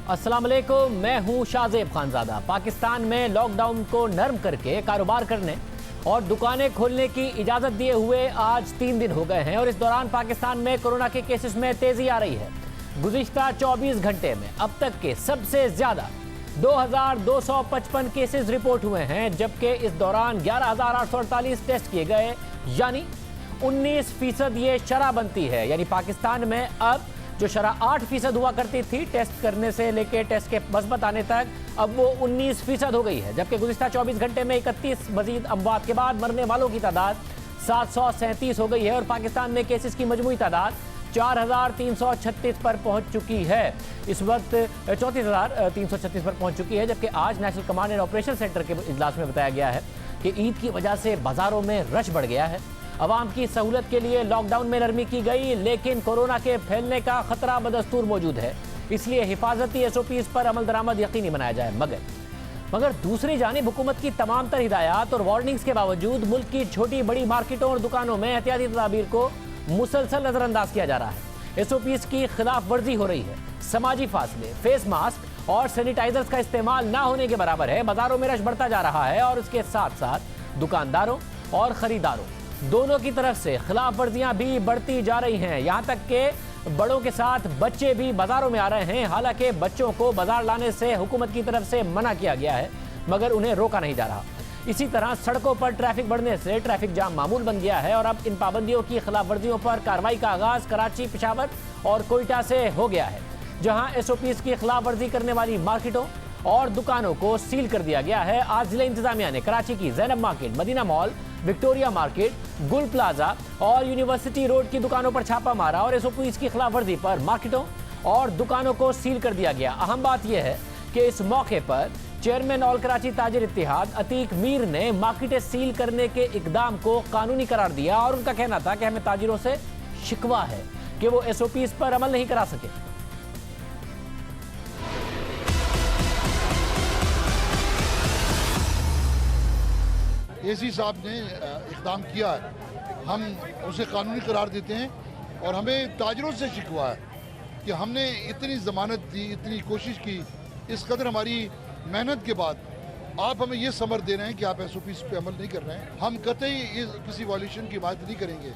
अस्सलाम वालेकुम, मैं हूं शाहजेब खानजादा। पाकिस्तान में लॉकडाउन को नरम करके कारोबार करने और दुकानें खोलने की इजाज़त दिए हुए आज 3 दिन हो गए हैं और इस दौरान पाकिस्तान में कोरोना के केसेस में तेज़ी आ रही है। गुज़िश्ता 24 घंटे में अब तक के सबसे ज़्यादा 2255 केसेस रिपोर्ट हुए हैं, जबकि इस दौरान 11,848 टेस्ट किए गए, यानी 19% ये शरह बनती है। यानी पाकिस्तान में अब जो शरह 8% हुआ करती थी टेस्ट करने से लेके टेस्ट के मस्बत आने तक, अब वो 19% हो गई है। जबकि गुज़िश्ता 24 घंटे में 31 मजीद अमवात के बाद मरने वालों की तादाद 737 हो गई है और पाकिस्तान में केसेस की मजमूई तादाद 4,336 पर पहुंच चुकी है। इस वक्त 34,336 पर पहुंच चुकी है। जबकि आज national command and operation centre के इजलास में बताया गया है कि ईद की वजह से बाजारों में रश बढ़ गया है। अवाम की सहूलत के लिए लॉकडाउन में नरमी की गई, लेकिन कोरोना के फैलने का खतरा बदस्तूर मौजूद है, इसलिए हिफाजती SOPs पर अमल दरामद यकीनी बनाया जाए। मगर दूसरी जानिब हुकूमत की तमाम तर हिदायत और वार्निंग्स के बावजूद मुल्क की छोटी बड़ी मार्केटों और दुकानों में एहतियाती तदाबीर को मुसलसल नजरअंदाज किया जा रहा है। SOPs की खिलाफ वर्जी हो रही है। समाजी फासले, फेस मास्क और सैनिटाइजर्स का इस्तेमाल ना होने के बराबर है। बाजारों में रश बढ़ता जा रहा है और इसके साथ साथ दुकानदारों और खरीदारों दोनों की तरफ से खिलाफ वर्जियां भी बढ़ती जा रही हैं। यहाँ तक के बड़ों के साथ बच्चे भी बाजारों में आ रहे हैं। हालांकि बच्चों को बाजार लाने से हुकूमत की तरफ से मना किया गया है, मगर उन्हें रोका नहीं जा रहा। इसी तरह सड़कों पर ट्रैफिक बढ़ने से ट्रैफिक जाम मामूल बन गया है और अब इन पाबंदियों की खिलाफ वर्जियों पर कार्रवाई का आगाज कराची, पेशावर और कोयटा से हो गया है, जहां SOPs की खिलाफ वर्जी करने वाली मार्केटों और दुकानों को सील कर दिया गया है। आज जिला इंतजामिया ने कराची की Zainab market, Madina mall, Victoria market, Gul plaza और यूनिवर्सिटी रोड की दुकानों पर छापा मारा और SOPs की खिलाफ वर्जी पर मार्केटों और दुकानों को सील कर दिया गया। अहम बात यह है कि इस मौके पर चेयरमैन ऑल कराची ताजिर इत्तेहाद अतीक मीर ने मार्केटें सील करने के इकदाम को कानूनी करार दिया और उनका कहना था कि हमें ताजिरों से शिकवा है कि वो SOPs पर अमल नहीं करा सके। एसी साहब ने इक़दाम किया है, हम उसे कानूनी करार देते हैं और हमें ताजरों से शिकवा है कि हमने इतनी ज़मानत दी, इतनी कोशिश की, इस कदर हमारी मेहनत के बाद आप हमें ये समझ दे रहे हैं कि आप SOPs पे अमल नहीं कर रहे हैं। हम कतई किसी वॉल्यूशन की बात नहीं करेंगे।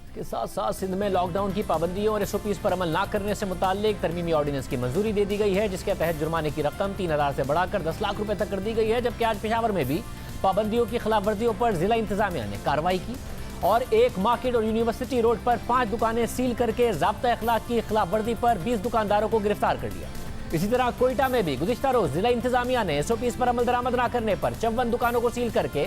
के साथ साथ सिंध में लॉकडाउन की पाबंदियों और SOPs पर अमल ना करने से मुताल्लिक तरमीमी ऑर्डिनेंस की मंजूरी दे दी गई है, जिसके तहत जुर्माने की रकम 3,000 से बढ़ाकर 10 लाख रुपए तक कर दी गई है। जबकि आज पेशावर में भी पाबंदियों की खिलाफ वर्जियों पर जिला इंतजामिया ने कार्रवाई की और एक मार्केट और यूनिवर्सिटी रोड पर 5 दुकानें सील करके ज़ाब्ता अखलाक की खिलाफ वर्जी पर 20 दुकानदारों को गिरफ्तार कर लिया। इसी तरह कोयटा में भी गुज़िश्ता रोज जिला इंतजामिया ने SOPs पर अमल दरामद न करने पर 54 दुकानों को सील करके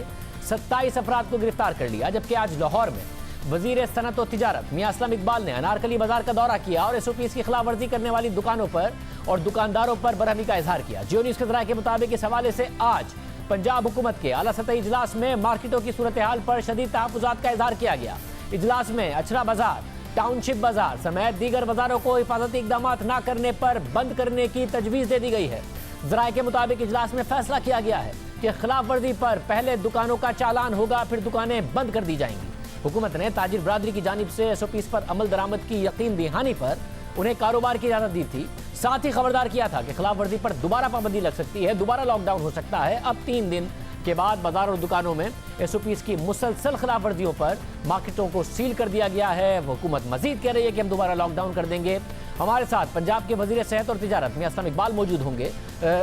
27 अफराद को गिरफ्तार कर लिया। जबकि आज लाहौर में वजीर सनत और तिजारत मियां असलम इकबाल ने अनारकली बाजार का दौरा किया और SOPs की खिलाफ वर्जी करने वाली दुकानों पर और दुकानदारों पर बरहमी का इजहार किया। जियो न्यूज़ के ज़राए के मुताबिक इस हवाले से आज पंजाब हुकूमत के आला सतही इजलास में मार्केटों की सूरत हाल पर शदीद तहफ़्फ़ुज़ात का इजहार किया गया। इजलास में अछरा बाजार, टाउनशिप बाजार समेत दीगर बाजारों को हिफाजती इकदाम न करने पर बंद करने की तजवीज़ दे दी गई है। ज़राए के मुताबिक इजलास में फैसला किया गया है कि खिलाफ वर्जी पर पहले दुकानों का चालान होगा, फिर दुकानें बंद कर दी जाएंगी। हुकूमत ने ताजिर बरादरी की जानिब से SOPs पर अमल दरामद की यकीन दहानी पर उन्हें कारोबार की इजाज़त दी थी। साथ ही खबरदार किया था कि खिलाफ वर्जी पर दोबारा पाबंदी लग सकती है, दोबारा लॉकडाउन हो सकता है। अब 3 दिन के बाद बाजार और दुकानों में SOPs की मुसलसल खिलाफ वर्जियों पर मार्केटों को सील कर दिया गया है। हुकूमत मजीद कह रही है कि हम दोबारा लॉकडाउन कर देंगे। हमारे साथ पंजाब के वजीर सेहत और तिजारत मियां असलम इकबाल मौजूद होंगे,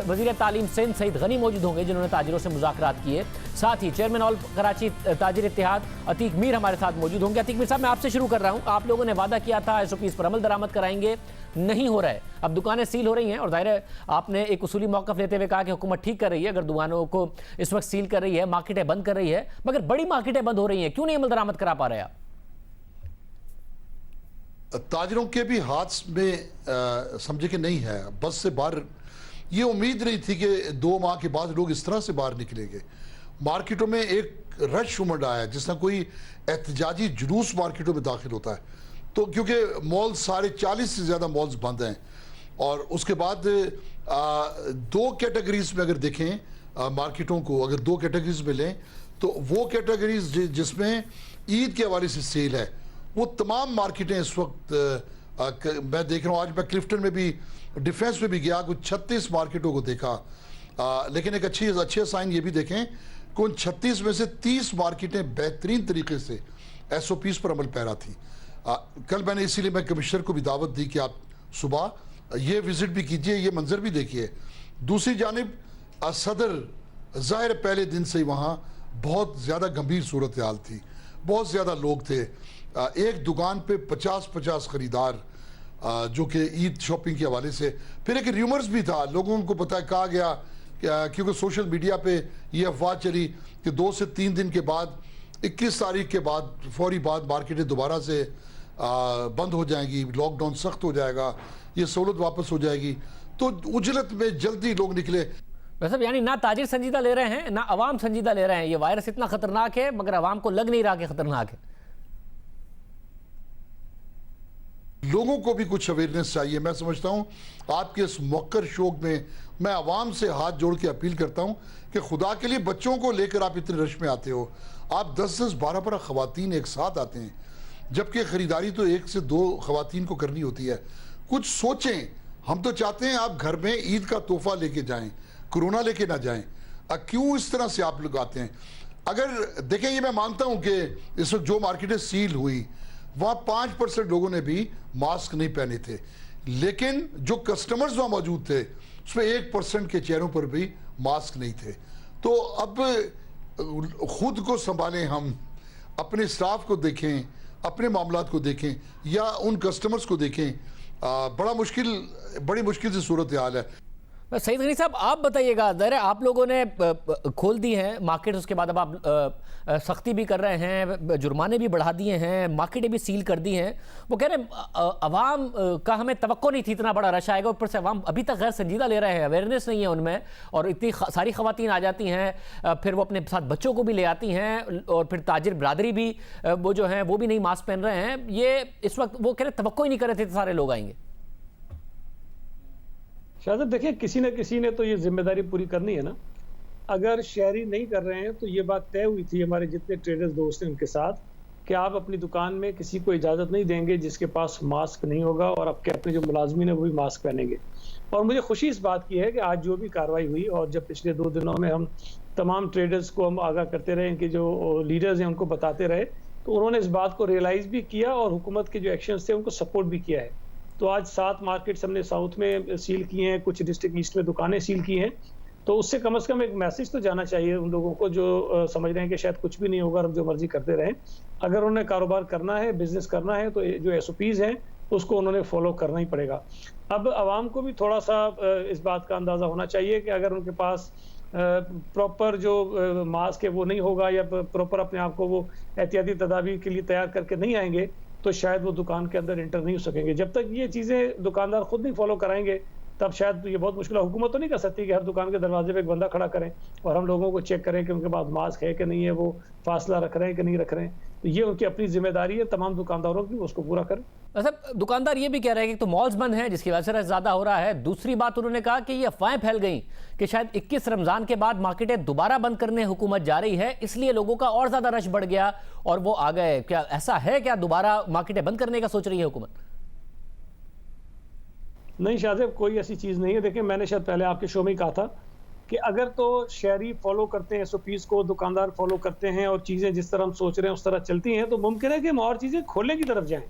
वजीर तालीम सिंध सईद गनी मौजूद होंगे जिन्होंने ताजिरों से मुज़ाकरात किए। साथ ही चेयरमैन ऑल कराची ताजिर इत्तेहाद अतीक मीर हमारे साथ मौजूद होंगे। अतीक मीर साहब, मैं आपसे शुरू कर रहा हूँ। आप लोगों ने वादा किया था SOPs पर अमल दरामद कराएंगे, नहीं हो रहा है। अब दुकानें सील हो रही हैं और जाहिर है आपने एक उसूली मौक़िफ़ लेते हुए कहा कि हुकूमत ठीक कर रही है, अगर दुकानों को इस वक्त सील कर रही है, मार्केटें बंद कर रही है, मगर बड़ी मार्केटें बंद हो रही हैं, क्यों नहीं अमल दरामद करा पा रहे आप? ताजरों के भी हाथ में समझे कि नहीं है, बस से बाहर ये उम्मीद नहीं थी कि 2 माह के बाद लोग इस तरह से बाहर निकलेंगे। मार्केटों में एक रश उमड़ आया है, जिस तरह कोई एहतजाजी जुलूस मार्केटों में दाखिल होता है। तो क्योंकि मॉल सारे 40 से ज़्यादा मॉल्स बंद हैं और उसके बाद 2 कैटेगरीज में अगर देखें मार्केटों को, अगर 2 कैटेगरीज में लें तो वो कैटेगरीज जिसमें ईद के हवाले से सेल है, वो तमाम मार्केटें इस वक्त मैं देख रहा हूँ आज मैं क्लिफ्टन में भी डिफेंस में भी गया, कुछ 36 मार्केटों को देखा। लेकिन एक अच्छे साइन ये भी देखें कि उन 36 में से 30 मार्केटें बेहतरीन तरीके से SOPs पर अमल पैरा थी। कल मैंने इसीलिए मैं कमिश्नर को भी दावत दी कि आप सुबह ये विजिट भी कीजिए, ये मंजर भी देखिए। दूसरी जानिब सदर ज़ाहिर पहले दिन से ही वहाँ बहुत ज़्यादा गंभीर सूरत हाल थी, बहुत ज़्यादा लोग थे। एक दुकान पे 50-50 ख़रीदार जो कि ईद शॉपिंग के हवाले से। फिर एक र्यूमर्स भी था, लोगों को पता कहा गया क्योंकि सोशल मीडिया पे ये अफवाह चली कि 2 से 3 दिन के बाद 21 तारीख के बाद फौरी बाद मार्केटें दोबारा से बंद हो जाएंगी, लॉकडाउन सख्त हो जाएगा, ये सहूलत वापस हो जाएगी। तो उजलत में जल्दी लोग निकले। वैसे यानी ना ताजिर संजीदा ले रहे हैं ना अवाम संजीदा ले रहे हैं। ये वायरस इतना खतरनाक है मगर अवाम को लग नहीं रहा कि खतरनाक है। लोगों को भी कुछ अवेयरनेस चाहिए। मैं समझता हूँ आपके इस मौकर शौक में मैं आवाम से हाथ जोड़ के अपील करता हूँ कि खुदा के लिए बच्चों को लेकर आप इतने रश में आते हो। आप 10-10, 12-12 खवातीन एक साथ आते हैं, जबकि ख़रीदारी तो 1 से 2 खवातीन को करनी होती है। कुछ सोचें। हम तो चाहते हैं आप घर में ईद का तोहफा लेके जाएं, कोरोना लेके ना जाएं। क्यों इस तरह से आप लोग आते हैं? अगर देखें, ये मैं मानता हूँ कि इस वक्त जो मार्केटें सील हुई वहाँ 5% लोगों ने भी मास्क नहीं पहने थे, लेकिन जो कस्टमर्स वहाँ मौजूद थे उसमें 1% के चेहरों पर भी मास्क नहीं थे। तो अब खुद को संभालें, हम अपने स्टाफ को देखें, अपने मामलात को देखें या उन कस्टमर्स को देखें। बड़ी मुश्किल से सूरत हाल है। सईद गनी साहब, आप बताइएगा, ज़रा आप लोगों ने खोल दी हैं मार्केट, उसके बाद अब आप सख्ती भी कर रहे हैं, जुर्माने भी बढ़ा दिए हैं, मार्केटें भी सील कर दी हैं। वो कह रहे हैं अवाम का हमें तवक्को नहीं थी इतना बड़ा रश आएगा, ऊपर से अवाम अभी तक गैर संजीदा ले रहे हैं, अवेयरनेस नहीं है उनमें, और इतनी सारी ख़वातीन आ जाती हैं, फिर वो अपने साथ बच्चों को भी ले आती हैं, और फिर ताजिर बरादरी भी वो जो हैं वो भी नहीं मास्क पहन रहे हैं। ये इस वक्त वो कह रहे तवक्को ही नहीं कर रहे थे सारे लोग आएंगे। शायद देखिए, किसी न किसी ने तो ये जिम्मेदारी पूरी करनी है ना। अगर शहरी नहीं कर रहे हैं तो ये बात तय हुई थी हमारे जितने ट्रेडर्स दोस्त हैं उनके साथ कि आप अपनी दुकान में किसी को इजाज़त नहीं देंगे जिसके पास मास्क नहीं होगा, और आपके अपने जो मुलाजमीन है वो भी मास्क पहनेंगे। और मुझे खुशी इस बात की है कि आज जो भी कार्रवाई हुई, और जब पिछले 2 दिनों में हम तमाम ट्रेडर्स को हम आगाह करते रहे, कि जो लीडर्स हैं उनको बताते रहे, तो उन्होंने इस बात को रियलाइज़ भी किया और हुकूमत के जो एक्शंस थे उनको सपोर्ट भी किया है। तो आज 7 मार्केट्स हमने साउथ में सील किए हैं, कुछ डिस्ट्रिक्ट ईस्ट में दुकानें सील की हैं। तो उससे कम से कम एक मैसेज तो जाना चाहिए उन लोगों को जो समझ रहे हैं कि शायद कुछ भी नहीं होगा और जो मर्जी करते रहें। अगर उन्हें कारोबार करना है, बिजनेस करना है, तो जो SOPs हैं उसको उन्होंने फॉलो करना ही पड़ेगा। अब आवाम को भी थोड़ा सा इस बात का अंदाज़ा होना चाहिए कि अगर उनके पास प्रॉपर जो मास्क है वो नहीं होगा, या प्रॉपर अपने आप को वो एहतियाती तदाबीर के लिए तैयार करके नहीं आएंगे, तो शायद वो दुकान के अंदर एंटर नहीं हो सकेंगे। जब तक ये चीज़ें दुकानदार खुद नहीं फॉलो कराएंगे तब शायद ये बहुत मुश्किल है। हुकूमत तो नहीं कर सकती कि हर दुकान के दरवाजे पे एक बंदा खड़ा करें और हम लोगों को चेक करें कि उनके पास मास्क है कि नहीं है, वो फासला रख रहे हैं कि नहीं रख रहे हैं। तो ये उनकी अपनी जिम्मेदारी है तमाम दुकानदारों की, उसको पूरा करें। अच्छा, दुकानदार ये भी कह रहे हैं कि तो मॉल्स बंद हैं जिसकी वजह से रश ज़्यादा हो रहा है। दूसरी बात उन्होंने कहा कि ये अफवाहें फैल गई कि शायद 21 रमज़ान के बाद मार्केटें दोबारा बंद करने हुकूमत जा रही है, इसलिए लोगों का और ज़्यादा रश बढ़ गया और वो आ गए। क्या ऐसा है? क्या दोबारा मार्केटें बंद करने का सोच रही है हुकूमत? नहीं शाहजेब, कोई ऐसी चीज़ नहीं है। देखिए, मैंने शायद पहले आपके शो में ही कहा था कि अगर तो शहरी फॉलो करते हैं SOPs को, दुकानदार फॉलो करते हैं और चीज़ें जिस तरह हम सोच रहे हैं उस तरह चलती हैं, तो मुमकिन है कि हम और चीज़ें खोलने की तरफ जाएं।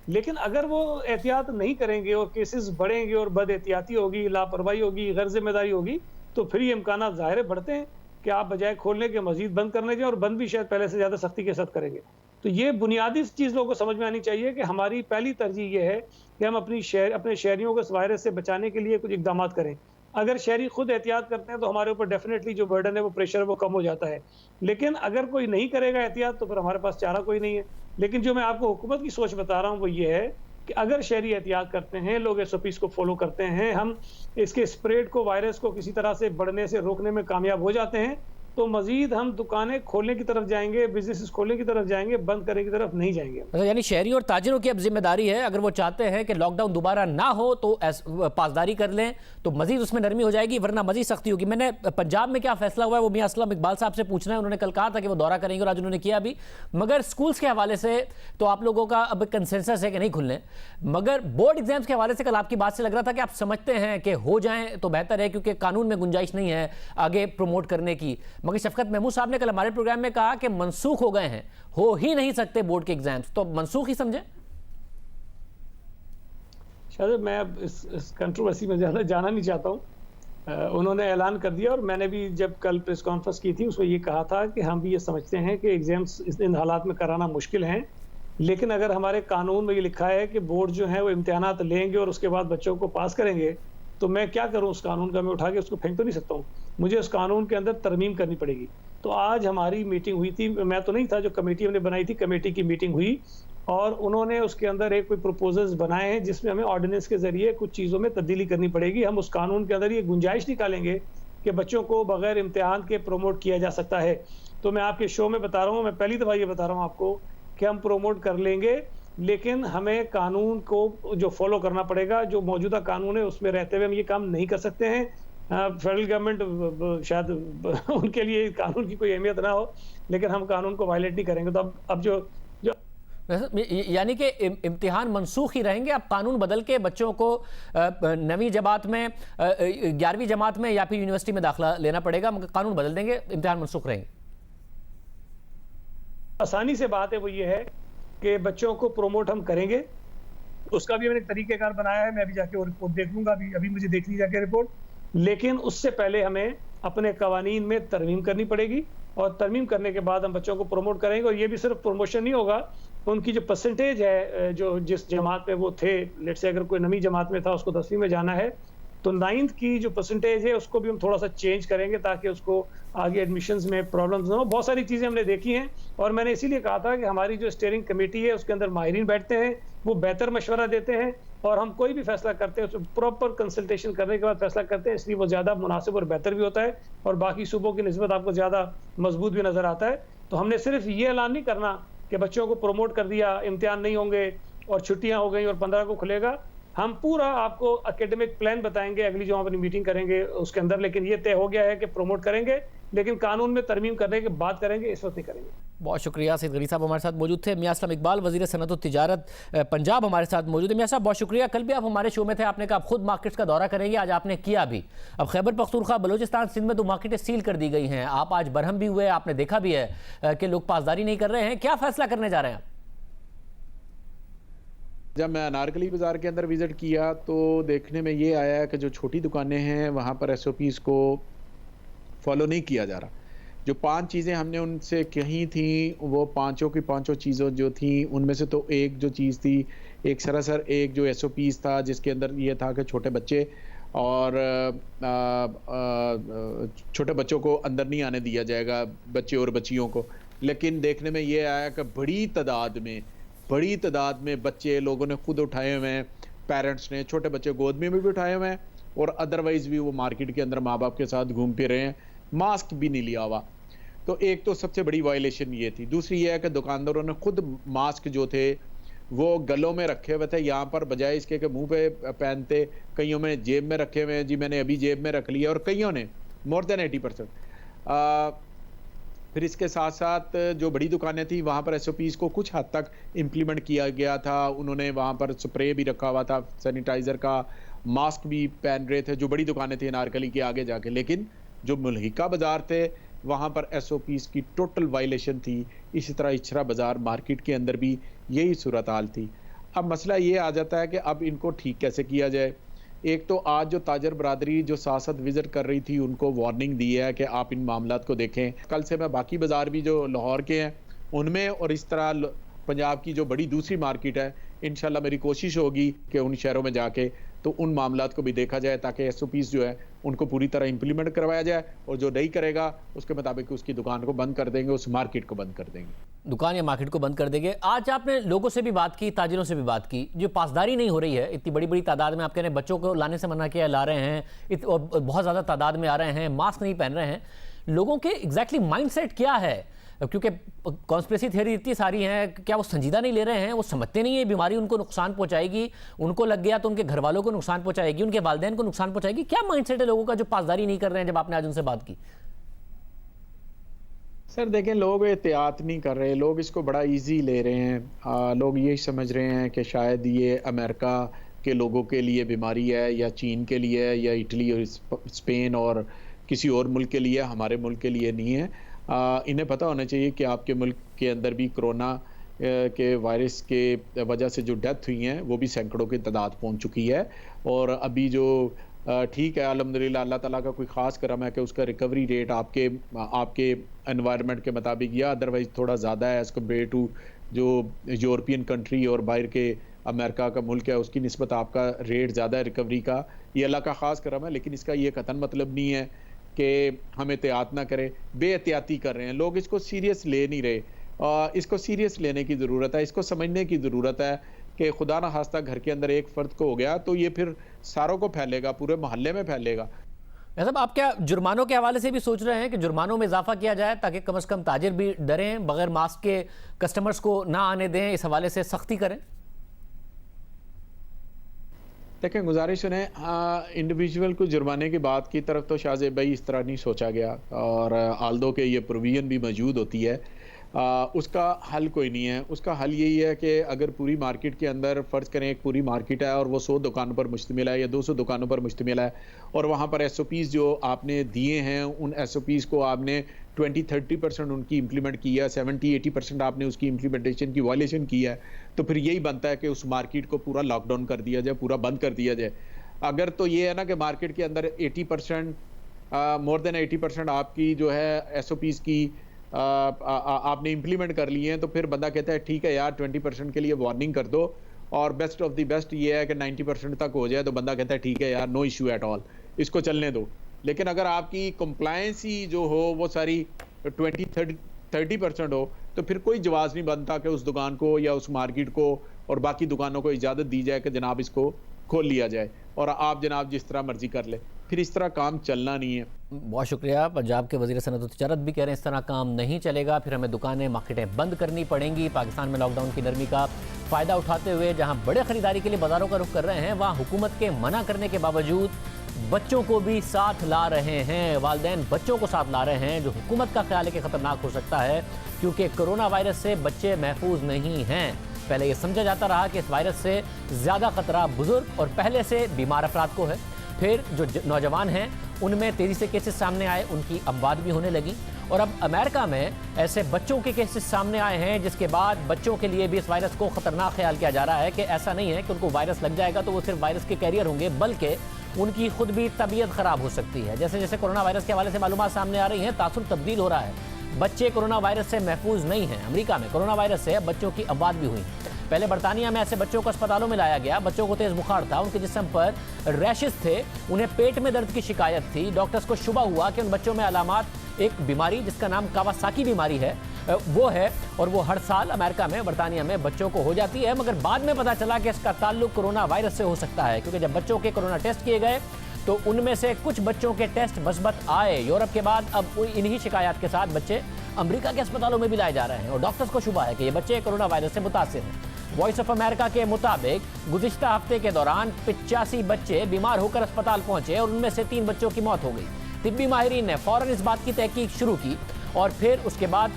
लेकिन अगर वो एहतियात नहीं करेंगे और केसेस बढ़ेंगे और बद एहतियाती होगी, लापरवाही होगी, गैर जिम्मेदारी होगी, तो फिर ये इम्कान ज़ाहिर बढ़ते हैं कि आप बजाय खोलने के मजीद बंद करने जाएं, और बंद भी शायद पहले से ज़्यादा सख्ती के साथ करेंगे। तो ये बुनियादी चीज़ लोगों को समझ में आनी चाहिए कि हमारी पहली तरजीह ये है कि हम अपने शहरियों को इस वायरस से बचाने के लिए कुछ इकदाम करें। अगर शहरी खुद एहतियात करते हैं तो हमारे ऊपर डेफिनेटली जो बर्डन है, वो प्रेशर वो कम हो जाता है। लेकिन अगर कोई नहीं करेगा एहतियात तो फिर हमारे पास चारा कोई नहीं है। लेकिन जो मैं आपको हुकूमत की सोच बता रहा हूँ वो ये है कि अगर शहरी एहतियात करते हैं, लोग SOPs को फॉलो करते हैं, हम इसके स्प्रेड को, वायरस को किसी तरह से बढ़ने से रोकने में कामयाब हो जाते हैं, तो मजीद हम दुकानें खोलने की तरफ जाएंगे, बिजनेसेस खोलने की तरफ जाएंगे, बंद करने की तरफ नहीं जाएंगे। अच्छा, यानी शहरी और ताजिरों की अब जिम्मेदारी है, अगर वो चाहते हैं कि लॉकडाउन दोबारा ना हो तो पासदारी कर लें तो मजीद उसमें नरमी हो जाएगी, वरना मजीद सख्ती होगी। मैंने पंजाब में क्या फैसला हुआ है वो मियां असलम इकबाल साहब से पूछना है। उन्होंने कल कहा था कि वो दौरा करेंगे और आज उन्होंने किया भी। मगर स्कूल्स के हवाले से तो आप लोगों का अब कंसेंसस है कि नहीं खुलने, मगर बोर्ड एग्जाम्स के हवाले से कल आपकी बात से लग रहा था कि आप समझते हैं कि हो जाएं तो बेहतर है, क्योंकि कानून में गुंजाइश नहीं है आगे प्रमोट करने की। मगर शफकत महमूद साहब ने कल हमारे प्रोग्राम में कहा कि मनसूख हो गए हैं, हो ही नहीं सकते बोर्ड के एग्जाम्स, तो मनसूख ही समझे। शायद मैं अब इस कंट्रोवर्सी में ज़्यादा जाना नहीं चाहता हूँ। उन्होंने ऐलान कर दिया और मैंने भी जब कल प्रेस कॉन्फ्रेंस की थी उसमें ये कहा था कि हम भी ये समझते हैं कि एग्जाम्स इन हालात में कराना मुश्किल हैं, लेकिन अगर हमारे कानून में ये लिखा है कि बोर्ड जो है वो इम्तिहानात लेंगे और उसके बाद बच्चों को पास करेंगे, तो मैं क्या करूं उस कानून का, मैं उठा के उसको फेंक तो नहीं सकता हूं। मुझे उस कानून के अंदर तरमीम करनी पड़ेगी। तो आज हमारी मीटिंग हुई थी, मैं तो नहीं था, जो कमेटी हमने बनाई थी, कमेटी की मीटिंग हुई और उन्होंने उसके अंदर एक कोई प्रपोजल्स बनाए हैं जिसमें हमें ऑर्डिनेंस के जरिए कुछ चीज़ों में तब्दीली करनी पड़ेगी। हम उस कानून के अंदर ये गुंजाइश निकालेंगे कि बच्चों को बगैर इम्तिहान के प्रोमोट किया जा सकता है। तो मैं आपके शो में बता रहा हूँ, मैं पहली दफ़ा ये बता रहा हूँ आपको कि हम प्रोमोट कर लेंगे, लेकिन हमें कानून को जो फॉलो करना पड़ेगा। जो मौजूदा कानून है उसमें रहते हुए हम ये काम नहीं कर सकते हैं। फेडरल गवर्नमेंट शायद उनके लिए कानून की कोई अहमियत ना हो, लेकिन हम कानून को वायलेट नहीं करेंगे। तो अब जो यानी कि इम्तिहान मनसूख ही रहेंगे, अब कानून बदल के बच्चों को 9वीं जमात में, 11वीं जमात में या फिर यूनिवर्सिटी में दाखिला लेना पड़ेगा, मगर कानून बदल देंगे, इम्तिहान मनसूख रहेंगे। आसानी से बात है वो ये है कि बच्चों को प्रोमोट हम करेंगे, उसका भी मैंने तरीकेकार बनाया है। मैं अभी जाके वो रिपोर्ट देख लूंगा, अभी मुझे देखनी जाके रिपोर्ट, लेकिन उससे पहले हमें अपने कवानीन में तरमीम करनी पड़ेगी और तरमीम करने के बाद हम बच्चों को प्रोमोट करेंगे। और ये भी सिर्फ प्रमोशन नहीं होगा, उनकी जो परसेंटेज है, जो जिस जमात में वो थे, लेट से अगर कोई 9वीं जमात में था उसको 10वीं में जाना है, तो 9th की जो परसेंटेज है उसको भी हम थोड़ा सा चेंज करेंगे ताकि उसको आगे एडमिशन्स में प्रॉब्लम्स ना हो। बहुत सारी चीज़ें हमने देखी हैं और मैंने इसीलिए कहा था कि हमारी जो स्टीयरिंग कमेटी है उसके अंदर माहिरीन बैठते हैं, वो बेहतर मशवरा देते हैं और हम कोई भी फैसला करते हैं उसमें प्रॉपर कंसल्टेशन करने के बाद फैसला करते हैं, इसलिए वो ज़्यादा मुनासिब और बेहतर भी होता है और बाकी सूबों की निस्बत आपको ज़्यादा मजबूत भी नज़र आता है। तो हमने सिर्फ ये ऐलान नहीं करना कि बच्चों को प्रमोट कर दिया, इम्तिहान नहीं होंगे और छुट्टियाँ हो गई और 15 को खुलेगा। हम पूरा आपको एकेडमिक प्लान बताएंगे अगली जो हम अपनी मीटिंग करेंगे उसके अंदर, लेकिन ये तय हो गया है कि प्रमोट करेंगे, लेकिन कानून में तरमीम करने के बाद करेंगे, इस वक्त नहीं करेंगे। बहुत शुक्रिया। सईद गनी साहब हमारे साथ मौजूद थे। मियां असलम इकबाल वज़ीर सनअत व तिजारत पंजाब हमारे साथ मौजूद है। मियां साहब बहुत शुक्रिया, कल भी आप हमारे शो में थे, आपने कहा आप खुद मार्केट्स का दौरा करेंगे, आज आपने किया भी। अब खैबर पख्तूनख्वा, बलोचिस्तान, सिंध में 2 मार्केटें सील कर दी गई हैं, आप आज बरहम भी हुए, आपने देखा भी है कि लोग पासदारी नहीं कर रहे हैं, क्या फैसला करने जा रहे हैं? जब मैं अनारकली बाज़ार के अंदर विज़िट किया तो देखने में ये आया कि जो छोटी दुकानें हैं वहाँ पर SOPs को फॉलो नहीं किया जा रहा। जो 5 चीज़ें हमने उनसे कही थी, वो पांचों की पांचों चीज़ों जो थी उनमें से तो एक जो चीज़ थी, एक सरासर एक जो SOPs था जिसके अंदर ये था कि छोटे बच्चे और छोटे बच्चों को अंदर नहीं आने दिया जाएगा, बच्चे और बच्चियों को। लेकिन देखने में ये आया कि बड़ी तादाद में बच्चे लोगों ने खुद उठाए हुए हैं, पेरेंट्स ने छोटे बच्चे गोद में भी उठाए हुए हैं और अदरवाइज भी वो मार्केट के अंदर माँ बाप के साथ घूम फिर रहे हैं, मास्क भी नहीं लिया हुआ। तो एक तो सबसे बड़ी वायलेशन ये थी। दूसरी ये है कि दुकानदारों ने खुद मास्क जो थे वो गलों में रखे हुए थे, यहाँ पर बजाय इसके कि मुंह पे पहनते, कईयों में जेब में रखे हुए हैं। जी मैंने अभी जेब में रख लिया और कईयों ने मोर देन 80%। फिर इसके साथ साथ जो बड़ी दुकानें थी वहाँ पर SOPs को कुछ हद तक इम्प्लीमेंट किया गया था। उन्होंने वहाँ पर स्प्रे भी रखा हुआ था, सैनिटाइज़र का, मास्क भी पहन रहे थे जो बड़ी दुकानें थी अनारकली के आगे जाके। लेकिन जो मुल्हिका बाज़ार थे वहाँ पर SOPs की टोटल वायलेशन थी। इसी तरह इचरा बाज़ार मार्केट के अंदर भी यही सूरत हाल थी। अब मसला ये आ जाता है कि अब इनको ठीक कैसे किया जाए। एक तो आज जो ताजर बरादरी जो साथ विज़िट कर रही थी उनको वार्निंग दी है कि आप इन मामलात को देखें। कल से मैं बाकी बाज़ार भी जो लाहौर के हैं उनमें और इस तरह पंजाब की जो बड़ी दूसरी मार्केट है, इंशाल्लाह मेरी कोशिश होगी कि उन शहरों में जाके तो उन मामलात को भी देखा जाए ताकि SOPs जो है उनको पूरी तरह इम्प्लीमेंट करवाया जाए और जो नहीं करेगा उसके मुताबिक उसकी दुकान को बंद कर देंगे, उस मार्केट को बंद कर देंगे, दुकान या मार्केट को बंद कर देंगे। आज आपने लोगों से भी बात की, ताजिरों से भी बात की, जो पासदारी नहीं हो रही है इतनी बड़ी बड़ी तादाद में, आप कह रहे हैं बच्चों को लाने से मना किया, ला रहे हैं और बहुत ज़्यादा तादाद में आ रहे हैं, मास्क नहीं पहन रहे हैं, लोगों के एग्जैक्टली माइंडसेट क्या है? क्योंकि कॉन्स्पिरेसी थ्योरी इतनी सारी हैं, क्या वो संजीदा नहीं ले रहे हैं? वो समझते नहीं है बीमारी उनको नुकसान पहुंचाएगी, उनको लग गया तो उनके घर वालों को नुकसान पहुंचाएगी, उनके वालिदैन को नुकसान पहुंचाएगी। क्या माइंडसेट है लोगों का जो पासदारी नहीं कर रहे हैं जब आपने आज उनसे बात की? सर देखें, लोग एहतियात नहीं कर रहे, लोग इसको बड़ा इजी ले रहे हैं। लोग यही समझ रहे हैं कि शायद ये अमेरिका के लोगों के लिए बीमारी है, या चीन के लिए है, या इटली और स्पेन और किसी और मुल्क के लिए, हमारे मुल्क के लिए नहीं है। इन्हें पता होना चाहिए कि आपके मुल्क के अंदर भी कोरोना के वायरस के वजह से जो डेथ हुई हैं वो भी सैकड़ों की तादाद पहुंच चुकी है। और अभी जो ठीक है, अल्हम्दुलिल्लाह, अल्लाह ताला का कोई ख़ास करम है कि उसका रिकवरी रेट आपके एनवायरनमेंट के मुताबिक या अदरवाइज थोड़ा ज़्यादा है एज़ कम्पेयर टू जो यूरोपियन कंट्री और बाहर के अमेरिका का मुल्क है, उसकी निस्बत आपका रेट ज़्यादा है रिकवरी का। ये अल्लाह का ख़ास करम है, लेकिन इसका ये कतन मतलब नहीं है कि हम एहतियात ना करें। बेएहतियाती कर रहे हैं लोग, इसको सीरियस ले नहीं रहे। इसको सीरियस लेने की ज़रूरत है, इसको समझने की ज़रूरत है कि खुदा ना खास्ता घर के अंदर एक फ़र्द को हो गया तो ये फिर सारों को फैलेगा, पूरे मोहल्ले में फैलेगा। मतलब आप क्या जुर्मानों के हवाले से भी सोच रहे हैं कि जुर्मानों में इजाफा किया जाए ताकि कम से कम ताजिर भी डरें, बगैर मास्क के कस्टमर्स को ना आने दें, इस हवाले से सख्ती करें? देखें, गुजारिश सुने, इंडिविजुअल को जुर्माने की बात की तरफ तो शाहजेब भाई इस तरह नहीं सोचा गया, और आल्दो के ये प्रोविजन भी मौजूद होती है। उसका हल कोई नहीं है। उसका हल यही है कि अगर पूरी मार्केट के अंदर फ़र्ज़ करें एक पूरी मार्केट है और वो 100 दुकानों पर मुश्तमिल है या 200 दुकानों पर मुश्तमिल है, और वहाँ पर SOPs जो आपने दिए हैं उन SOPs को आपने 20-30% उनकी इम्प्लीमेंट की है, 70-80% आपने उसकी इम्प्लीमेंटेशन की वायलेशन की है, तो फिर यही बनता है कि उस मार्केट को पूरा लॉकडाउन कर दिया जाए, पूरा बंद कर दिया जाए। अगर तो ये है ना कि मार्केट के अंदर 80% मोर देन 80% आपकी जो है SOPs की आपने इम्प्लीमेंट कर लिए हैं, तो फिर बंदा कहता है ठीक है यार 20% के लिए वार्निंग कर दो, और बेस्ट ऑफ द बेस्ट ये है कि 90% तक हो जाए तो बंदा कहता है ठीक है यार, नो इशू एट ऑल, इसको चलने दो। लेकिन अगर आपकी कंप्लायंस ही जो हो वो सारी 20-30% हो, तो फिर कोई जवाब नहीं बनता कि उस दुकान को या उस मार्केट को और बाकी दुकानों को इजाज़त दी जाए कि जनाब इसको खोल लिया जाए और आप जनाब जिस तरह मर्जी कर ले। फिर इस तरह काम चलना नहीं है। बहुत शुक्रिया। पंजाब के वज़ीर सनअत व तिजारत भी कह रहे हैं इस तरह काम नहीं चलेगा, फिर हमें दुकानें मार्केटें बंद करनी पड़ेंगी। पाकिस्तान में लॉकडाउन की नरमी का फ़ायदा उठाते हुए जहां बड़े ख़रीदारी के लिए बाज़ारों का रुख कर रहे हैं, वहां हुकूमत के मना करने के बावजूद बच्चों को भी साथ ला रहे हैं, वालिदैन बच्चों को साथ ला रहे हैं, जो हुकूमत का ख्याल है कि ख़तरनाक हो सकता है, क्योंकि कोरोना वायरस से बच्चे महफूज नहीं हैं। पहले ये समझा जाता रहा कि इस वायरस से ज़्यादा ख़तरा बुज़ुर्ग और पहले से बीमार अफराद को है। फिर जो नौजवान हैं उनमें तेज़ी से केसेस सामने आए, उनकी अमवात भी होने लगी, और अब अमेरिका में ऐसे बच्चों के केसेस सामने आए हैं जिसके बाद बच्चों के लिए भी इस वायरस को ख़तरनाक ख्याल किया जा रहा है कि ऐसा नहीं है कि उनको वायरस लग जाएगा तो वो सिर्फ वायरस के कैरियर होंगे, बल्कि उनकी खुद भी तबीयत ख़राब हो सकती है। जैसे जैसे कोरोना वायरस के हवाले से मालूमात सामने आ रही हैं, तासुर तब्दील हो रहा है। बच्चे कोरोना वायरस से महफूज नहीं हैं। अमेरिका में कोरोना वायरस से बच्चों की अमवात भी हुई। पहले बरतानिया में ऐसे बच्चों को अस्पतालों में लाया गया, बच्चों को तेज़ बुखार था, उनके जिस्म पर रैशेस थे, उन्हें पेट में दर्द की शिकायत थी। डॉक्टर्स को शुबा हुआ कि उन बच्चों में अलामात एक बीमारी जिसका नाम कावासाकी बीमारी है वो है, और वो हर साल अमेरिका में, बरतानिया में बच्चों को हो जाती है। मगर बाद में पता चला कि इसका ताल्लुक कोरोना वायरस से हो सकता है, क्योंकि जब बच्चों के कोरोना टेस्ट किए गए तो उनमें से कुछ बच्चों के टेस्ट मस्बत आए। यूरोप के बाद अब इन्हीं शिकायत के साथ बच्चे अमेरिका के अस्पतालों में भी लाए जा रहे हैं, और डॉक्टर्स को शुबा है कि ये बच्चे कोरोना वायरस से मुतासिर हैं। वॉइस ऑफ अमेरिका के मुताबिक गुज़िश्ता हफ्ते के दौरान 85 बच्चे बीमार होकर अस्पताल पहुंचे और उनमें से 3 बच्चों की मौत हो गई। तिब्बी माहिरीन ने फ़ौरन इस बात की तहकीक शुरू की, और फिर उसके बाद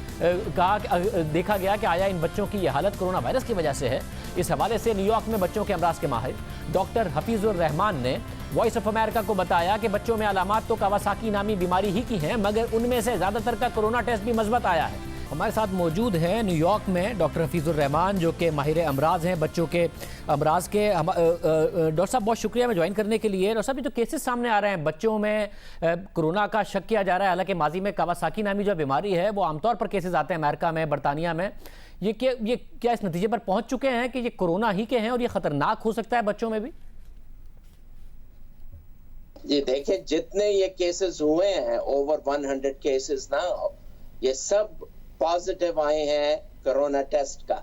देखा गया कि आया इन बच्चों की यह हालत कोरोना वायरस की वजह से है। इस हवाले से न्यूयॉर्क में बच्चों के अमराज के माहिर डॉक्टर हफीजुर रहमान ने वॉइस ऑफ अमेरिका को बताया कि बच्चों में अलामात तो कावासाकी नामी बीमारी ही की हैं, मगर उनमें से ज़्यादातर का कोरोना टेस्ट भी मस्बत आया है। हमारे साथ मौजूद हैं न्यूयॉर्क में डॉक्टर हफीजुर रहमान, जो कि माहिर अमराज हैं, बच्चों के अमराज के। डॉक्टर साहब बहुत शुक्रिया हमें ज्वाइन करने के लिए। डॉक्टर साहब, ये जो केसेस सामने आ रहे हैं बच्चों में कोरोना का शक किया जा रहा है, हालांकि माजी में कावासाकी नामी जो बीमारी है वो आमतौर पर केसेस आते हैं अमेरिका में, बरतानिया में, ये क्या इस नतीजे पर पहुंच चुके हैं कि ये कोरोना ही के हैं और ये खतरनाक हो सकता है बच्चों में भी? ये देखें, जितने ये केसेस हुए हैं, ओवर 100 केसेस ना, ये सब पॉजिटिव आए हैं कोरोना टेस्ट का।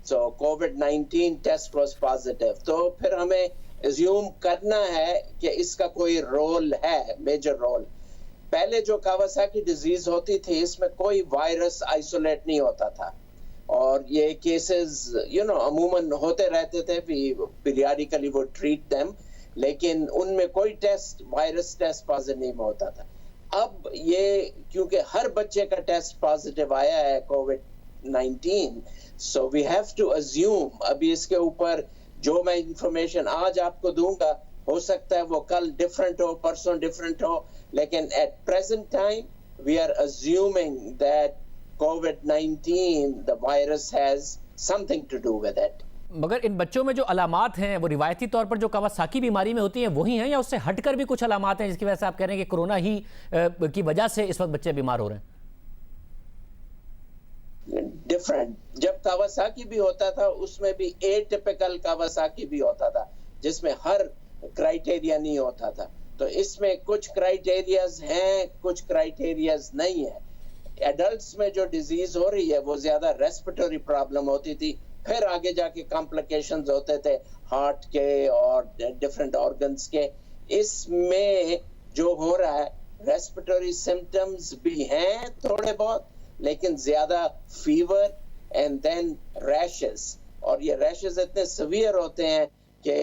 सो कोविड-19 टेस्ट वाज पॉजिटिव, तो फिर हमें अज्यूम करना है कि इसका कोई रोल है, मेजर रोल। पहले जो कावासाकी डिजीज होती थी इसमें कोई वायरस आइसोलेट नहीं होता था और ये केसेस अमूमन होते रहते थे, पीरियडिकली वो ट्रीट देम, लेकिन उनमें कोई टेस्ट वायरस टेस्ट पॉजिटिव नहीं होता था। अब ये क्योंकि हर बच्चे का टेस्ट पॉजिटिव आया है कोविड-19, so we have to assume, अभी इसके ऊपर जो मैं इंफॉर्मेशन आज आपको दूंगा हो सकता है वो कल डिफरेंट हो, परसों डिफरेंट हो, लेकिन at present time we are assuming that COVID-19 the virus has something to do with it. मगर इन बच्चों में जो अलामात हैं वो रिवायती तौर पर जो कावासाकी बीमारी में होती हैं वही हैं या उससे हटकर भी कुछ अलामात हैं जिसकी वजह से आप कह रहे हैं कि कोरोना ही की वजह से इस वक्त बच्चे बीमार हो रहे हैं? डिफरेंट, जब कावासाकी भी होता था उसमें भी एटिपिकल कावासाकी भी होता था जिसमें हर क्राइटेरिया नहीं होता था, तो इसमें कुछ क्राइटेरियाज हैं कुछ क्राइटेरियाज नहीं है। एडल्ट्स में जो डिजीज हो रही है वो ज्यादा रेस्पिरेटरी प्रॉब्लम होती थी, फिर आगे जाके कॉम्प्लिकेशंस होते थे हार्ट के और डिफरेंट ऑर्गन्स के। इसमें जो हो रहा है रेस्पिरेटरी सिम्टम्स भी हैं थोड़े बहुत, लेकिन ज्यादा फीवर एंड देन रैशेस, और ये रैशेस इतने सीवियर होते हैं कि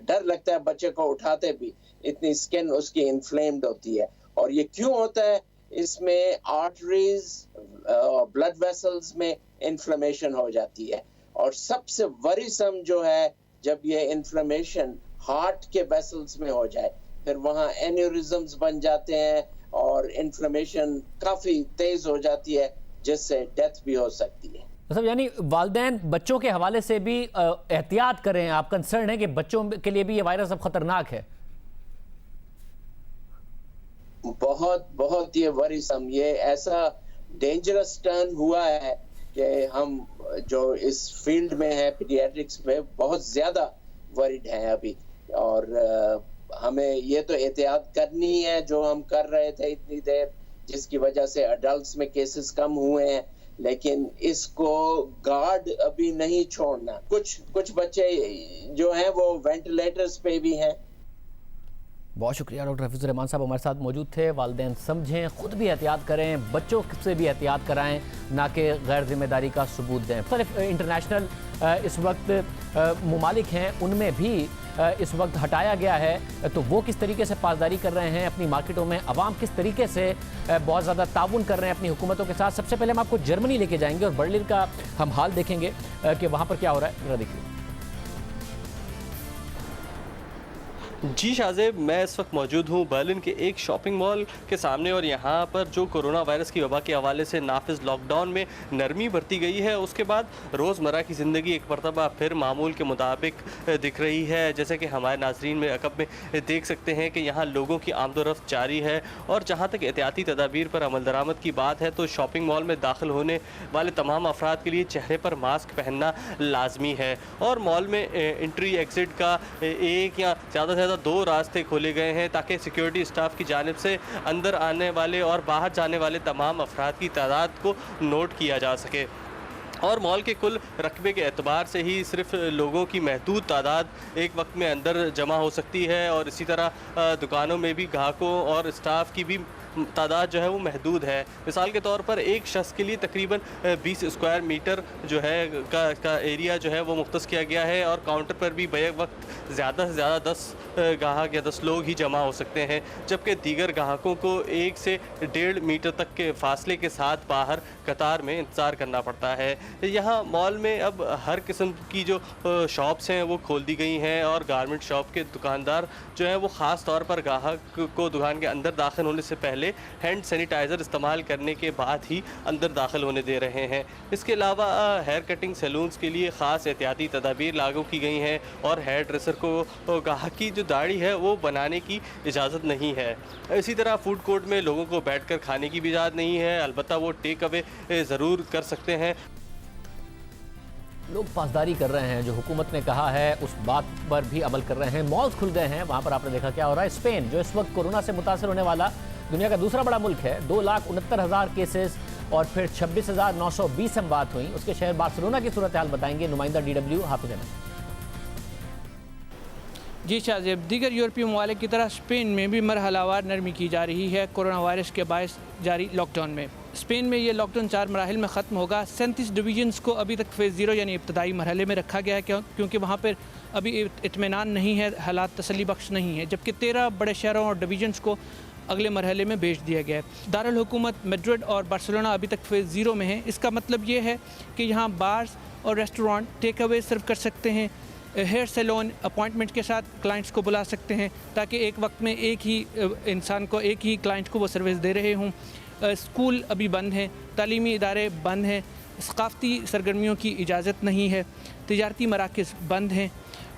डर लगता है बच्चे को उठाते भी, इतनी स्किन उसकी इन्फ्लेम्ड होती है। और ये क्यों होता है? इसमें आर्टरीज ब्लड वेसल्स में इन्फ्लेमेशन हो जाती है, और सबसे वरीसम जो है जब ये इन्फ्लेमेशन हार्ट के वेसल्स में हो जाए, फिर वहाँ एन्यूरिज्म्स बन जाते हैं और इन्फ्लेमेशन काफी तेज हो जाती है जिससे डेथ भी हो सकती है। मतलब यानी वालिदैन बच्चों के हवाले से भी एहतियात करें, आप कंसर्न है कि बच्चों के लिए भी ये वायरस अब खतरनाक है? बहुत बहुत ये वरीसम, ये ऐसा डेंजरस टर्न हुआ है कि हम जो इस फील्ड में है पीडियाट्रिक्स में बहुत ज्यादा वरीड हैं अभी, और हमें ये तो एहतियात करनी है जो हम कर रहे थे इतनी देर, जिसकी वजह से अडल्ट्स में केसेस कम हुए हैं, लेकिन इसको गार्ड अभी नहीं छोड़ना। कुछ बच्चे जो हैं वो वेंटिलेटर्स पे भी हैं। बहुत शुक्रिया डॉक्टर हफीजुर रहमान साहब हमारे साथ मौजूद थे। वालिदैन समझें, खुद भी एहतियात करें, बच्चों से भी एहतियात कराएं, ना कि गैर जिम्मेदारी का सबूत दें। मुख्तलिफ इंटरनेशनल इस वक्त ममालिक हैं उनमें भी इस वक्त हटाया गया है, तो वो किस तरीके से पासदारी कर रहे हैं अपनी मार्केटों में, अवाम किस तरीके से बहुत ज़्यादा ताउन कर रहे हैं अपनी हुकूमतों के साथ। सबसे पहले हम आपको जर्मनी लेके जाएंगे और बर्लिन का हम हाल देखेंगे कि वहाँ पर क्या हो रहा है। जरा देखिए। जी शाहजेब, मैं इस वक्त मौजूद हूँ बर्लिन के एक शॉपिंग मॉल के सामने, और यहाँ पर जो कोरोना वायरस की वबा के हवाले से नाफिज लॉकडाउन में नरमी बरती गई है, उसके बाद रोज़मर्रा की ज़िंदगी एक मरतबा फिर मामूल के मुताबिक दिख रही है। जैसे कि हमारे नाजरीन में अकब में देख सकते हैं कि यहाँ लोगों की आमदोरफ्त जारी है, और जहाँ तक एहतियाती तदाबीर पर अमल दरामद की बात है तो शॉपिंग मॉल में दाखिल होने वाले तमाम अफराद के लिए चेहरे पर मास्क पहनना लाजमी है, और मॉल में एंट्री एग्ज़िट का एक या ज़्यादा 2 रास्ते खोले गए हैं ताकि सिक्योरिटी स्टाफ की जानिब से अंदर आने वाले और बाहर जाने वाले तमाम अफराद की तादाद को नोट किया जा सके। और मॉल के कुल रकबे के एतबार से ही सिर्फ लोगों की महदूद तादाद एक वक्त में अंदर जमा हो सकती है, और इसी तरह दुकानों में भी ग्राहकों और स्टाफ की भी तादाद जो है वो महदूद है। मिसाल के तौर पर एक शख्स के लिए तकरीबन 20 स्क्वायर मीटर जो है का एरिया जो है वो मुख्तस किया गया है, और काउंटर पर भी बैक वक्त ज़्यादा से ज़्यादा 10 ग्राहक या 10 लोग ही जमा हो सकते हैं, जबकि दीगर ग्राहकों को 1 से 1.5 मीटर तक के फासले के साथ बाहर कतार में इंतज़ार करना पड़ता है। यहाँ मॉल में अब हर किस्म की जो शॉप्स हैं वो खोल दी गई हैं, और गारमेंट शॉप के दुकानदार जो है वो ख़ास तौर पर ग्राहक को दुकान के अंदर दाखिल होने से पहले हैंड सैनिटाइज़र इस्तेमाल करने के बाद ही अंदर दाखिल होने दे रहे हैं। इसके अलावा हेयर कटिंग सैलून्स के लिए ख़ास एहतियाती तदाबीर लागू की गई हैं, और हेयर ड्रेसर को ग्राहक की जो दाढ़ी है वो बनाने की इजाज़त नहीं है। इसी तरह फूड कोर्ट में लोगों को बैठकर खाने की भी इजाज़त नहीं है, अलबत्ता वो टेक अवे ज़रूर कर सकते हैं। लोग पासदारी कर रहे हैं, जो हुकूमत ने कहा है उस बात पर भी अमल कर रहे हैं। मॉल्स खुल गए हैं, वहाँ पर आपने देखा क्या हो रहा है। स्पेन जो इस वक्त कोरोना से मुतासर होने वाला दुनिया का दूसरा बड़ा मुल्क है, 2,69,000 केसेस और फिर 26,920 अमवात हुई। उसके शहर बार्सिलोना की सूरत हाल बताएंगे नुमाइंदा DW हाफिज अहमद। जी शाहजेब, दीगर यूरोपीय ममालिक की तरह स्पेन में भी मरहलावार नरमी की जा रही है कोरोना वायरस के बायस जारी लॉकडाउन में। स्पेन में ये लॉकडाउन 4 मराहिल में ख़त्म होगा। 37 डिवीजन्स को अभी तक फ़ेज़ 0 यानी इब्तदाई मरहले में रखा गया है क्योंकि वहाँ पर अभी इत्मीनान नहीं है, हालात तसल्ली बख्श नहीं है, जबकि 13 बड़े शहरों और डिवीजन्स को अगले मरहले में भेज दिया गया है। दारुल हुकूमत मैड्रिड और बार्सिलोना अभी तक फ़ेज़ 0 में है। इसका मतलब ये है कि यहाँ बार्स और रेस्टोरेंट टेक अवे सर्व कर सकते हैं, हेयर सैलून अपॉइंटमेंट के साथ क्लाइंट्स को बुला सकते हैं ताकि एक वक्त में एक ही इंसान को, एक ही क्लाइंट को वो सर्विस दे रहे हों। स्कूल अभी बंद हैं, तालीमी इदारे बंद हैं, सकाफ़ती सरगर्मियों की इजाज़त नहीं है, तिजारती मराकज़ बंद हैं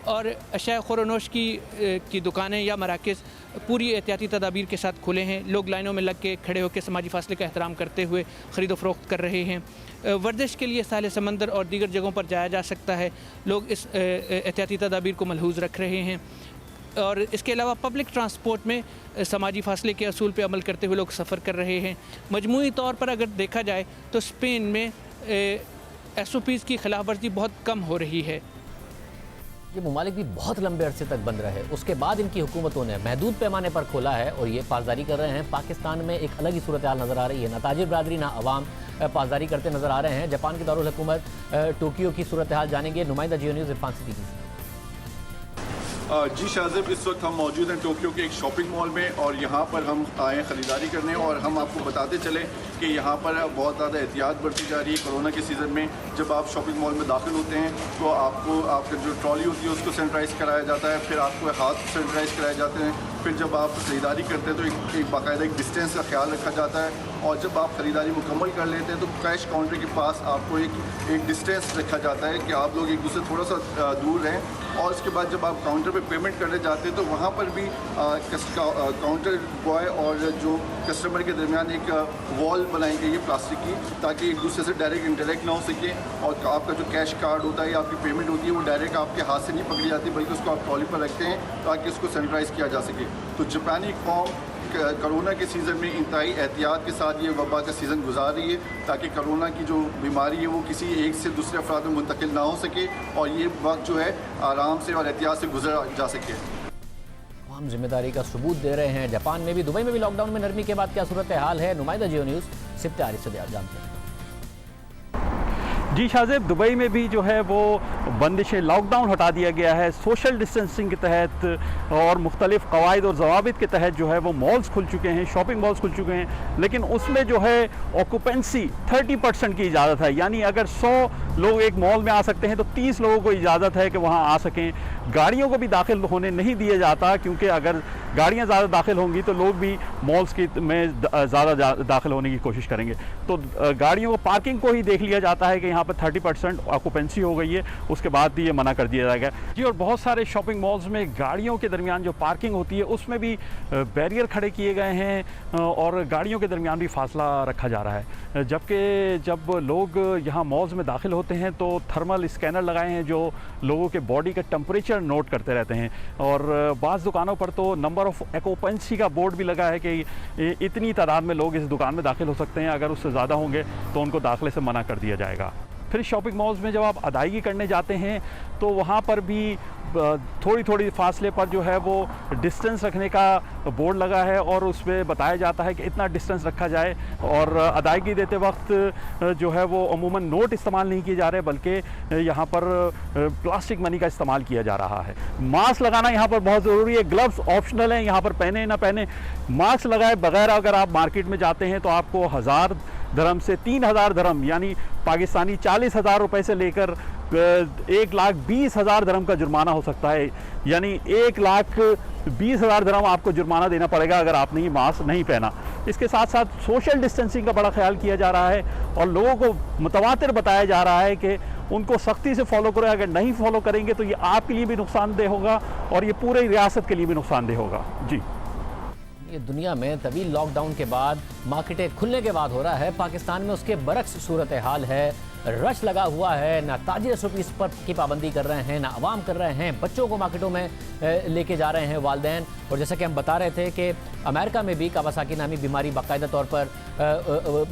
और अशाया ख़ुरनोश की दुकानें या मराकज़ पूरी एहतियाती तदाबीर के साथ खुले हैं। लोग लाइनों में लग के खड़े होकर समाजी फासले का एहतराम करते हुए ख़रीदो फ़रोख्त कर रहे हैं। वर्जिश के लिए साहिल समंदर और दीगर जगहों पर जाया जा सकता है। लोग इस एहतियाती तदाबीर को मलहूज़ रख रहे हैं और इसके अलावा पब्लिक ट्रांसपोर्ट में समाजी फासले के असूल पर अमल करते हुए लोग सफ़र कर रहे हैं। मजमूई तौर पर अगर देखा जाए तो स्पेन में SOPs की खिलाफ वर्जी बहुत कम हो रही है। ये ममालिक भी बहुत लंबे अरसे तक बंद रहे, उसके बाद इनकी हुकूमतों ने महदूद पैमाने पर खोला है और ये पासदारी कर रहे हैं। पाकिस्तान में एक अलग ही सूरत हाल नज़र आ रही है, ना ताजिर बरादरी ना अवाम पासदारी करते नज़र आ रहे हैं। जापान की दारुल हुकूमत टोक्यो की सूरत हाल जानेंगे नुमाइंदा जियो न्यूज़ इरफान सिद्दीकी से। जी शाहजेब, इस वक्त हम मौजूद हैं टोक्यो के एक शॉपिंग मॉल में और यहाँ पर हम आए ख़रीदारी करने और हम आपको बताते चलें कि यहाँ पर बहुत ज़्यादा एहतियात बरती जा रही है। कोरोना के सीज़न में जब आप शॉपिंग मॉल में दाखिल होते हैं तो आपको आपका जो ट्रॉली होती है उसको सैनिटाइज़ कराया जाता है, फिर आपको हाथ सैनिटाइज़ कराए जाते हैं, फिर जब आप ख़रीदारी करते हैं तो एक बाकायदा एक डिस्टेंस का ख्याल रखा जाता है और जब आप ख़रीदारी मुकम्मल कर लेते हैं तो कैश काउंटर के पास आपको एक डिस्टेंस रखा जाता है कि आप लोग एक दूसरे थोड़ा सा दूर रहें। और उसके बाद जब आप काउंटर पे पेमेंट करने जाते हैं तो वहाँ पर भी काउंटर बॉय और जो कस्टमर के दरमियान एक वॉल बनाई गई है प्लास्टिक की, ताकि एक दूसरे से डायरेक्ट इंटरेक्ट ना हो सके और आपका जो कैश कार्ड होता है या आपकी पेमेंट होती है वो डायरेक्ट आपके हाथ से नहीं पकड़ी जाती बल्कि उसको आप ट्रॉली पर रखते हैं ताकि उसको सैनिटाइज़ किया जा सके। तो जापानी कौम कोरोना के सीज़न में इंतहाई एहतियात के साथ ये वबा का सीज़न गुजार रही है ताकि कोरोना की जो बीमारी है वो किसी एक से दूसरे अफराद में मुंतकिल ना हो सके और ये वक्त जो है आराम से और एहतियात से गुजरा जा सके। हम जिम्मेदारी का सबूत दे रहे हैं। जापान में भी, दुबई में भी लॉकडाउन में नरमी के बाद क्या सूरत हाल है, नुमाइंदा जियो न्यूज़ सिप्ते आरिफ से जानते हैं। जी शाहजेब, दुबई में भी जो है वो बंदिशें, लॉकडाउन हटा दिया गया है। सोशल डिस्टेंसिंग के तहत और मुख्तलिफ कवायद और ज़वाबित के तहत जो है वो मॉल्स खुल चुके हैं, शॉपिंग मॉल्स खुल चुके हैं, लेकिन उसमें जो है ऑक्यूपेंसी 30% की इजाज़त है। यानी अगर 100 लोग एक मॉल में आ सकते हैं तो 30 लोगों को इजाज़त है कि वहाँ आ सकें। गाड़ियों को भी दाखिल होने नहीं दिया जाता क्योंकि अगर गाड़ियाँ ज़्यादा दाखिल होंगी तो लोग भी मॉल्स में ज़्यादा दाखिल होने की कोशिश करेंगे। तो गाड़ियों को, पार्किंग को ही देख लिया जाता है कि यहाँ पर 30% ऑक्यूपेंसी हो गई है, उसके बाद भी ये मना कर दिया जाएगा जी। और बहुत सारे शॉपिंग मॉल्स में गाड़ियों के दरमियान जो पार्किंग होती है उसमें भी बैरियर खड़े किए गए हैं और गाड़ियों के दरमियान भी फासला रखा जा रहा है। जबकि जब लोग यहाँ मॉल्स में दाखिल होते हैं तो थर्मल स्कैनर लगाए हैं जो लोगों के बॉडी का टेम्परेचर नोट करते रहते हैं और बाज़ दुकानों पर तो नंबर ऑफ ऑक्यूपेंसी का बोर्ड भी लगा है कि इतनी तादाद में लोग इस दुकान में दाखिल हो सकते हैं, अगर उससे ज़्यादा होंगे तो उनको दाखिले से मना कर दिया जाएगा। फिर शॉपिंग मॉल्स में जब आप अदायगी करने जाते हैं तो वहाँ पर भी थोड़ी थोड़ी फासले पर जो है वो डिस्टेंस रखने का बोर्ड लगा है और उसमें बताया जाता है कि इतना डिस्टेंस रखा जाए। और अदायगी देते वक्त जो है वो अमूमन नोट इस्तेमाल नहीं किए जा रहे बल्कि यहाँ पर प्लास्टिक मनी का इस्तेमाल किया जा रहा है। मास्क लगाना यहाँ पर बहुत ज़रूरी है, ग्लव्स ऑप्शनल हैं, यहाँ पर पहने ना पहने। मास्क लगाए बगैर अगर आप मार्केट में जाते हैं तो आपको 1000 धर्म से 3000 धर्म यानी पाकिस्तानी 40,000 रुपये से लेकर 1,20,000 धर्म का जुर्माना हो सकता है। यानी 1,20,000 धर्म आपको जुर्माना देना पड़ेगा अगर आपने ये मास्क नहीं पहना। इसके साथ साथ सोशल डिस्टेंसिंग का बड़ा ख्याल किया जा रहा है और लोगों को मुतवातिर बताया जा रहा है कि उनको सख्ती से फॉलो करें। अगर नहीं फॉलो करेंगे तो ये आपके लिए भी नुकसानदेह होगा और ये पूरे रियासत के लिए भी नुकसानदेह होगा जी। ये दुनिया में तवील लॉकडाउन के बाद, मार्केटें खुलने के बाद हो रहा है। पाकिस्तान में उसके बरक्स सूरत हाल है। रश लगा हुआ है, ना ताजिर SOPs पर की पाबंदी कर रहे हैं, ना आवाम कर रहे हैं। बच्चों को मार्केटों में लेके जा रहे हैं वालिदैन। और जैसा कि हम बता रहे थे कि अमेरिका में भी कावासाकी नामी बीमारी बाकायदा तौर पर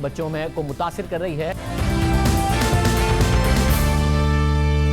बच्चों में को मुतासिर कर रही है।